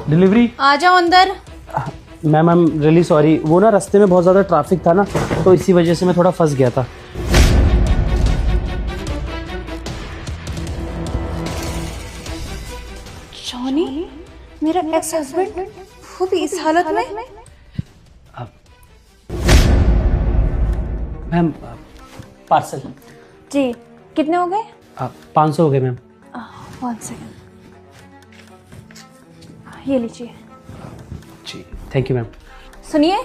Delivery. आ जाओ अंदर। Ma'am I am really sorry, वो ना रास्ते में बहुत ज़्यादा ट्रैफिक था ना, तो इसी वजह से मैं थोड़ा फंस गया था। जॉनी, मेरा एक्स हस्बैंड, वो भी इस हालत में। मैम पार्सल जी, कितने हो गए? 500 हो गए मैम। 1 सेकेंड, ये लीजिए। जी थैंक यू मैम। सुनिए,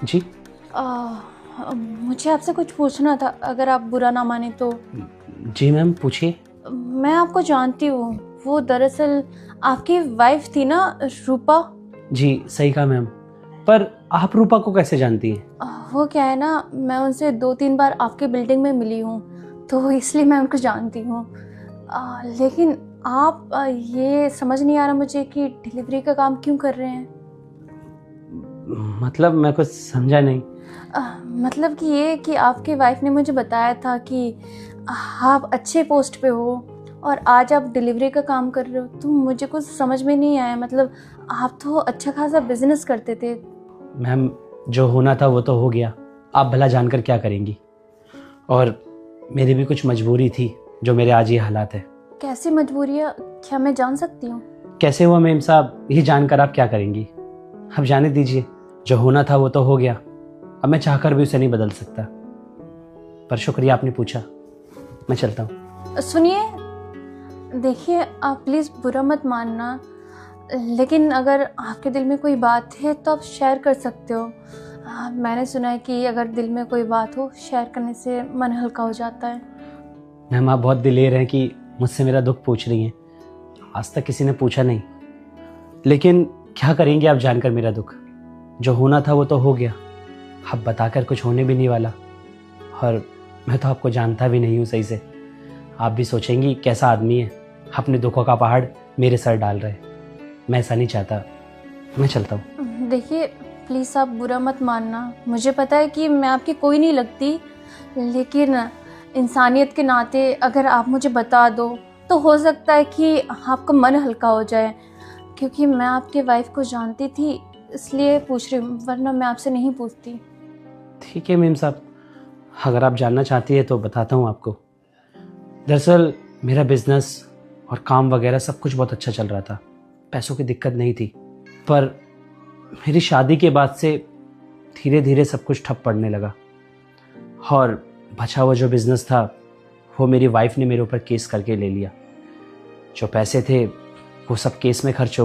जी मुझे आपसे कुछ पूछना था, अगर आप बुरा ना माने तो। जी मैम पूछिए। मैं आपको जानती हूँ, वो दरअसल आपकी वाइफ थी ना, रूपा। जी सही कहा मैम, पर आप रूपा को कैसे जानती हैं? वो क्या है ना, मैं उनसे 2-3 बार आपके बिल्डिंग में मिली हूँ, तो इसलिए मैं उनको जानती हूँ। लेकिन आप ये समझ नहीं आ रहा मुझे कि डिलीवरी का काम क्यों कर रहे हैं। मतलब मैं कुछ समझा नहीं। मतलब कि ये कि आपके वाइफ ने मुझे बताया था कि आप अच्छे पोस्ट पे हो और आज आप डिलीवरी का काम कर रहे हो, तो मुझे कुछ समझ में नहीं आया। मतलब आप तो अच्छा खासा बिजनेस करते थे। मैम जो होना था वो तो हो गया, आप भला जानकर क्या करेंगी। और मेरी भी कुछ मजबूरी थी जो मेरे आज ये हालात है। कैसी मजबूरियाँ, क्या मैं जान सकती हूँ? कैसे हुआ मेम साहब, ये जानकर आप क्या करेंगी? अब जाने दीजिए, जो होना था वो तो हो गया, अब मैं चाहकर भी उसे नहीं बदल सकता। पर शुक्रिया आपने पूछा, मैं चलता हूँ। सुनिए, देखिए आप प्लीज़ बुरा मत मानना, लेकिन अगर आपके दिल में कोई बात है तो आप शेयर कर सकते हो। मैंने सुना है कि अगर दिल में कोई बात हो, शेयर करने से मन हल्का हो जाता है। मैम आप बहुत दिलेर हैं कि मुझसे मेरा दुख पूछ रही हैं। आज तक किसी ने पूछा नहीं, लेकिन क्या करेंगे आप जानकर मेरा दुख। जो होना था वो तो हो गया, अब बताकर कुछ होने भी नहीं वाला। और मैं तो आपको जानता भी नहीं हूँ सही से, आप भी सोचेंगी कैसा आदमी है, अपने दुखों का पहाड़ मेरे सर डाल रहे। मैं ऐसा नहीं चाहता, मैं चलता हूँ। देखिए प्लीज़ आप बुरा मत मानना, मुझे पता है कि मैं आपकी कोई नहीं लगती, लेकिन इंसानियत के नाते अगर आप मुझे बता दो तो हो सकता है कि आपका मन हल्का हो जाए। क्योंकि मैं आपके वाइफ को जानती थी इसलिए पूछ रही हूँ, वरना मैं आपसे नहीं पूछती। ठीक है मेम साहब, अगर आप जानना चाहती है तो बताता हूँ आपको। दरअसल मेरा बिजनेस और काम वगैरह सब कुछ बहुत अच्छा चल रहा था, पैसों की दिक्कत नहीं थी। पर मेरी शादी के बाद से धीरे धीरे सब कुछ ठप पड़ने लगा, और बचा हुआ जो बिज़नेस था वो मेरी वाइफ ने मेरे ऊपर केस करके ले लिया। जो पैसे थे वो सब केस में खर्च हो गए।